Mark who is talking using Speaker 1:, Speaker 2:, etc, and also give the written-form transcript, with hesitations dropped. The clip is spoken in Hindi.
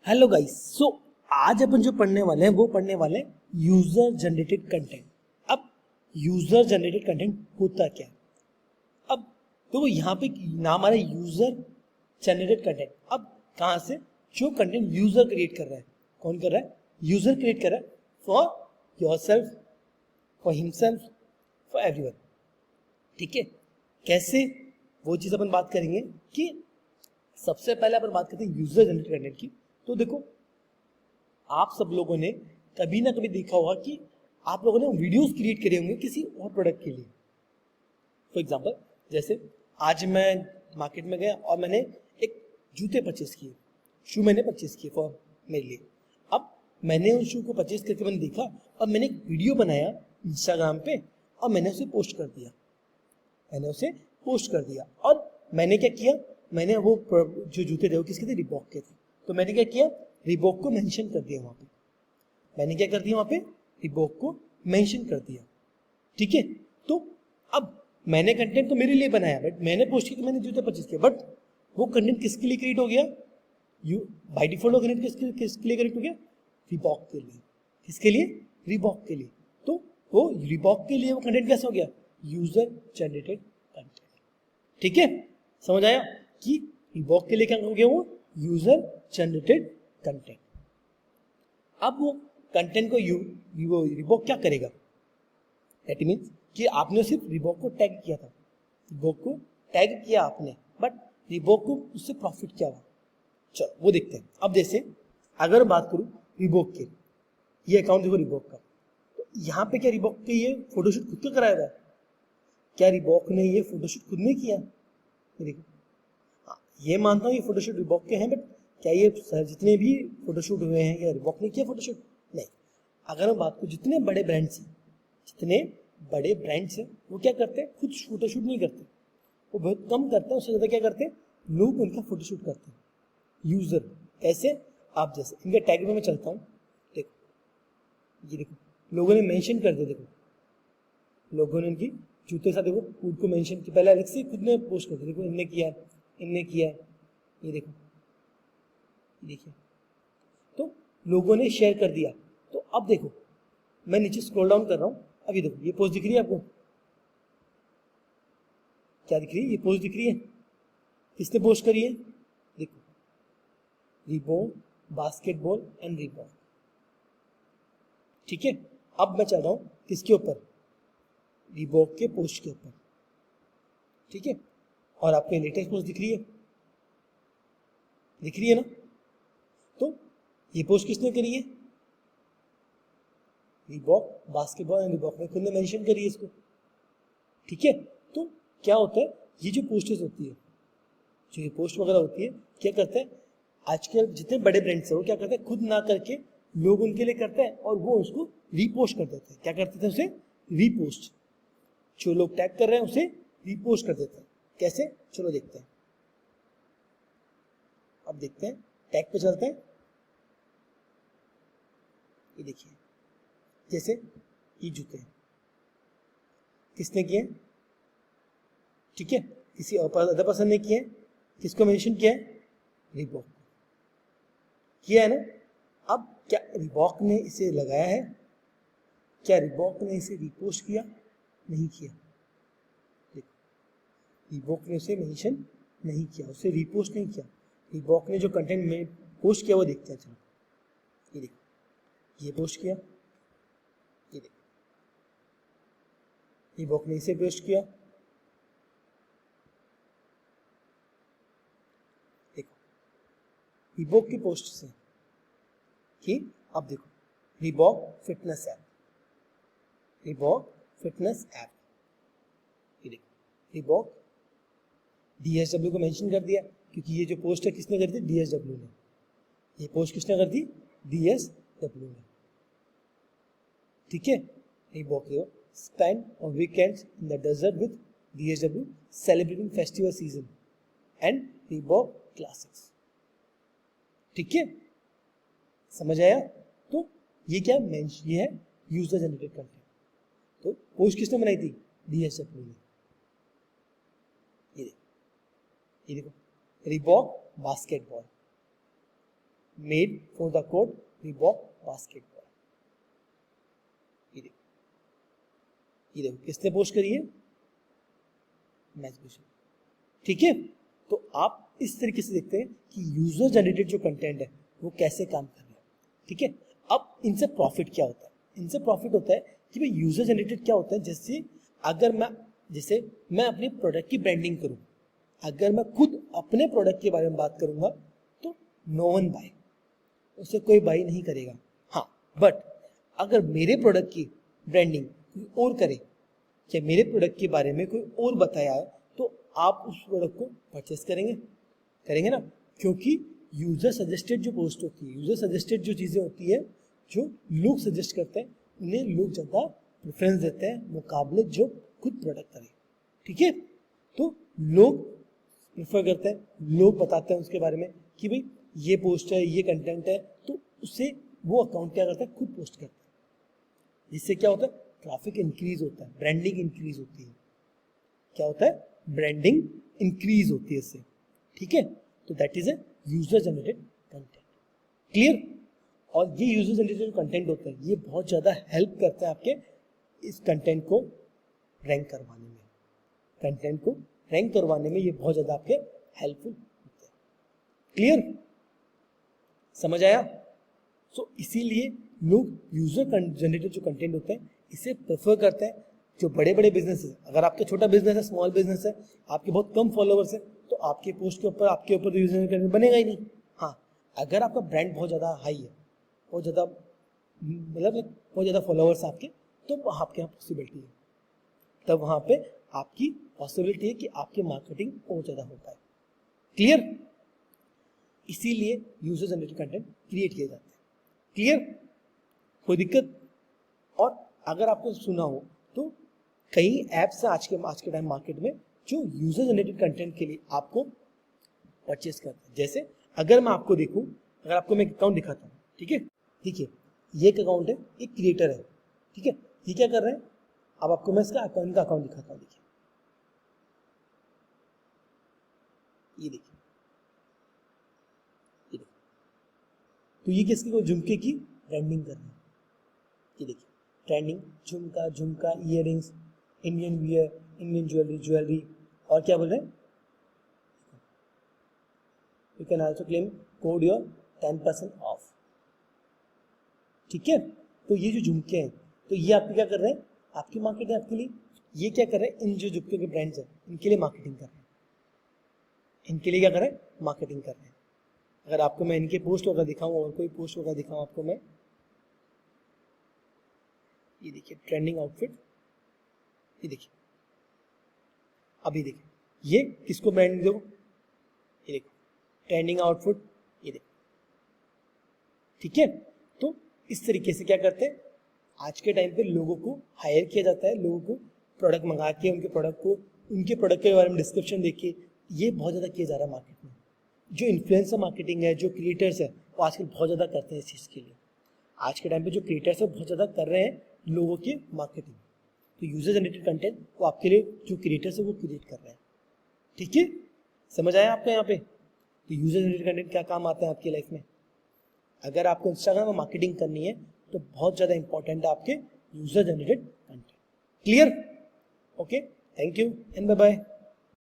Speaker 1: Hello guys. सो आज अपन जो पढ़ने वाले हैं वो पढ़ने वाले हैं यूजर जनरेटेड कंटेंट। अब यूजर जनरेटेड कंटेंट होता क्या है? अब तो यहाँ पे नाम आ रहा है यूजर जनरेटेड कंटेंट। अब कहाँ से? जो कंटेंट यूजर क्रिएट कर रहा है। कौन कर रहा है? यूजर क्रिएट कर रहा है for yourself, for himself, for everyone. ठीक है, कैसे? वो चीज़ अपन बात करेंगे कि सबसे पहले अपन बात करते हैं यूजर जनरेटेड कंटेंट की। तो देखो, आप सब लोगों ने कभी ना कभी देखा होगा कि आप लोगों ने वीडियोस क्रिएट करे होंगे किसी और प्रोडक्ट के लिए। फॉर एग्जांपल, जैसे आज मैं मार्केट में गया और मैंने एक जूते परचेस किए, शू मैंने परचेस किए फॉर मेरे लिए। अब मैंने उन शू को परचेस करके मैंने देखा और मैंने एक वीडियो बनाया इंस्टाग्राम पे और मैंने उसे पोस्ट कर दिया। और मैंने क्या किया, मैंने वो जो जूते थे वो किसके थे? रिबॉक के थे। तो मैंने क्या किया, रिबॉक को मेंशन कर दिया वहां पे। रिबॉक को मेंशन कर दिया। ठीक है, तो अब मैंने कंटेंट तो मेरे लिए बनाया, बट मैंने पोस्ट किया कि मैंने जूते परचेज किया, बट वो कंटेंट किसके लिए क्रिएट हो गया? यू बाय डिफॉल्ट वो कंटेंट किसके लिए क्रिएट हो गया? रिबॉक के लिए। किसके लिए? रिबॉक के लिए। तो वो रिबॉक के लिए वो कंटेंट कैसा हो गया? User generated content. ठीक है, समझ आया कि रिबॉक के लिए क्या हो गया? वो यूजर जनरेटेड कंटेंट। अब वो कंटेंट को वो रिबॉक क्या करेगा? दैट मीन्स कि आपने सिर्फ रिबॉक को टैग किया था, आपने, बट रिबॉक को उससे प्रॉफिट क्या हुआ? चलो वो देखते हैं। अब जैसे अगर बात करूं रिबॉक के, ये अकाउंट देखो रिबॉक का, तो यहाँ पे क्या रिबॉक के ये फोटोशूट खुद का कराया था? क्या रिबॉक ने ये फोटोशूट खुद नहीं किया? ये देखो, हाँ, ये मानता हूँ ये फोटोशूट रिबॉक के हैं, बट क्या ये जितने भी फोटोशूट हुए हैं या रिबॉक ने किया फोटोशूट? नहीं। अगर हम बात करूँ जितने बड़े ब्रांड्स हैं वो क्या करते हैं? खुद फोटोशूट नहीं करते, वो बहुत कम करते हैं। उससे ज़्यादा क्या करते हैं? लोग उनका फोटोशूट करते हैं, यूज़र। कैसे? आप जैसे इनके टैग में मैं चलता हूँ, देखो ये देखो, लोगों ने मेंशन कर दिया। देखो, लोगों ने इनकी जूते के साथ देखो फूड को मेंशन किया, पहले अलग से खुद ने पोस्ट कर दिया। देखो इनने किया है, ये देखो, देखिए, तो लोगों ने शेयर कर दिया। तो अब देखो, मैं नीचे स्क्रॉल डाउन कर रहा हूँ, अभी देखो ये पोस्ट दिख रही है आपको? क्या दिख रही है? ये पोस्ट दिख रही है। किसने पोस्ट करी है? देखो, रिबॉक बास्केटबॉल एंड रिबॉक। ठीक है, अब मैं चल रहा हूँ किसके ऊपर? रिबॉक के पोस्ट के ऊपर। ठीक है, और आपको लेटेस्ट पोस्ट दिख रही है ना? तो ये पोस्ट किसने करी है? रिबॉक बास्केटबॉल एंड रिबॉक ने खुद ने मेंशन करी है इसको। ठीक है, तो क्या होता है, ये जो पोस्टेस होती है, जो ये पोस्ट वगैरह होती है, क्या करते हैं आजकल जितने बड़े ब्रांड्स हैं वो क्या करते हैं? खुद ना करके लोग उनके लिए करते हैं और वो उसको रीपोस्ट कर देते हैं। क्या करते थे? उसे रीपोस्ट। जो लोग टैग कर रहे हैं उसे रीपोस्ट कर देते हैं। कैसे? चलो देखते हैं। अब देखते हैं, टैग पे चलते हैं। ये देखिए, जैसे ये जूते हैं, किसने किए? ठीक है, किसी और अदर पर्सन ने किए। किसको मेंशन किया है? रिबॉक किया है ना? अब क्या रिबॉक ने इसे लगाया है? क्या रिबॉक ने इसे रीपोस्ट किया? नहीं किया। देखो, रिबॉक ने उसे मेंशन नहीं किया, उसे रीपोस्ट नहीं किया। रिबॉक ने जो कंटेंट में पोस्ट किया वो देखते हैं। चलो ये देखो, ये पोस्ट किया, ये देखो, रिबॉक ने इसे पोस्ट किया। देखो, रिबॉक की पोस्ट से कि अब देखो, रिबॉक फिटनेस ऐप, ये देखो, रिबॉक DSW को मेंशन कर दिया, क्योंकि ये जो पोस्ट है किसने कर दी? DSW ने। ये पोस्ट किसने कर दी? DSW ने। ठीक है, Reebok spend on weekends in the desert with DSW celebrating festival season and Reebok classics. ठीक है, समझ आया? तो ये क्या ये है यूजर जनरेटेड कंटेंट। तो पोस्ट किसने बनाई थी? DSW ने। ये देखो, Reebok basketball. Made for the code Reebok basketball. ये देखो किसने पोस्ट करी है, मैच विजन। ठीक है, तो आप इस तरीके से देखते हैं कि यूजर जनरेटेड जो कंटेंट है वो कैसे काम कर रहा है। ठीक है, अब इनसे प्रॉफिट क्या होता है, इनसे प्रॉफिट होता है कि भाई यूजर जनरेटेड क्या होता है, जैसे अगर मैं अपने प्रोडक्ट की ब्रांडिंग करूं, अगर मैं खुद अपने प्रोडक्ट के बारे में बात करूंगा तो नो वन बाय, उसे कोई बाई नहीं करेगा। हाँ, बट अगर मेरे प्रोडक्ट की ब्रांडिंग कोई और करे या मेरे प्रोडक्ट के बारे में कोई और बताया है तो आप उस प्रोडक्ट को परचेस करेंगे ना, क्योंकि यूजर सजेस्टेड जो पोस्ट होती है, यूजर सजेस्टेड जो चीज़ें होती है, जो लोग सजेस्ट करते हैं उन्हें लोग ज़्यादा प्रेफरेंस देते हैं मुकाबले जो खुद प्रोडक्ट करें। ठीक है, तो लोग प्रेफर करते हैं, लोग बताते हैं उसके बारे में कि भाई ये पोस्ट है, ये कंटेंट है, तो उससे वो अकाउंट क्या करता है, खुद पोस्ट करता है। इससे क्या होता है, ट्रैफिक इंक्रीज होता है, ब्रांडिंग इंक्रीज होती है। क्या होता है, ब्रांडिंग इंक्रीज होती है इससे। ठीक है, तो that is a user generated content. Clear? और ये यूजर जनरेटेड कंटेंट होते हैं, ये बहुत ज्यादा हेल्प करते हैं आपके इस कंटेंट को रैंक करवाने में। कंटेंट को रैंक करवाने में ये बहुत ज्यादा आपके हेल्पफुल होते हैं। क्लियर? समझ आया? सो इसीलिए लोग यूजर जनरेटेड जो कंटेंट होते हैं इसे प्रेफर करते हैं। जो बड़े बड़े बिजनेस है, अगर आपका छोटा बिजनेस है, स्मॉल बिजनेस है, आपके बहुत कम फॉलोअर्स है, तो आपके पोस्ट के ऊपर आपके ऊपर यूजर कंटेंट बनेगा ही नहीं। हाँ, अगर आपका ब्रांड बहुत ज़्यादा हाई है, बहुत ज़्यादा मतलब बहुत ज़्यादा फॉलोअर्स आपके, तो आपके यहाँ पॉसिबिलिटी है, तब वहाँ पे आपकी पॉसिबिलिटी है कि आपकी मार्केटिंग और ज़्यादा हो पाए। क्लियर? इसीलिए यूजर जनरेटेड कंटेंट क्रिएट किए जाते हैं। क्लियर? कोई दिक्कत? और अगर आपको सुना हो तो कई ऐप्स है आज के टाइम मार्केट में जो यूजर जनरेटेड कंटेंट के लिए आपको परचेस करते हैं। जैसे अगर मैं आपको देखूं, अगर आपको मैं एक अकाउंट दिखाता हूँ, ठीक है, देखिए ये एक अकाउंट है, एक क्रिएटर है, ठीक है, ये क्या कर रहे हैं, अब आपको मैं इसका अकाउंट दिखाता हूँ। देखिए ये देखिए, तो ये किसकी को झुमके की ब्रांडिंग कर रहे हैं। ये देखिए ट्रेंडिंग झुमका earrings, Indian wear, Indian jewellery, और क्या बोल रहे हैं, you can also claim code your 10% of. ठीक है, तो ये जो झुमके हैं, तो ये आपको क्या कर रहे हैं, आपकी मार्केटिंग आपके लिए, ये क्या कर रहे हैं, इन जो झुमके के ब्रांड्स हैं इनके लिए मार्केटिंग कर रहे हैं, इनके लिए क्या कर रहे हैं, मार्केटिंग कर रहे हैं। अगर आपको मैं इनके पोस्ट वगैरह दिखाऊं और कोई पोस्ट वगैरह दिखाऊं आपको मैं, ये देखिए ट्रेंडिंग आउटफिट, ये देखिए, अभी देखिए ये किसको ब्रांड दो, ये देखो ट्रेंडिंग आउटफिट, ये देखो। ठीक है, तो इस तरीके से क्या करते हैं, आज के टाइम पे लोगों को हायर किया जाता है, लोगों को प्रोडक्ट मंगा के उनके प्रोडक्ट के बारे में डिस्क्रिप्शन देके, ये बहुत ज़्यादा किया जा रहा है मार्केट में। जो इन्फ्लुएंसर मार्केटिंग है, जो क्रिएटर्स है, वो आजकल बहुत ज़्यादा करते हैं इस चीज़ के लिए। आज के टाइम पे जो क्रिएटर्स है बहुत ज़्यादा कर रहे हैं लोगों की मार्केटिंग। तो यूजर जनरेटेड कंटेंट वो आपके लिए जो क्रिएटर्स है वो क्रिएट कर रहे हैं। ठीक है, समझ आया आपको यहाँ पे? तो यूजर जनरेटेड कंटेंट क्या काम आता है आपकी लाइफ में। अगर आपको इंस्टाग्राम में मार्केटिंग करनी है तो बहुत ज़्यादा इंपॉर्टेंट है आपके user generated content. Clear? Okay, thank you and bye bye.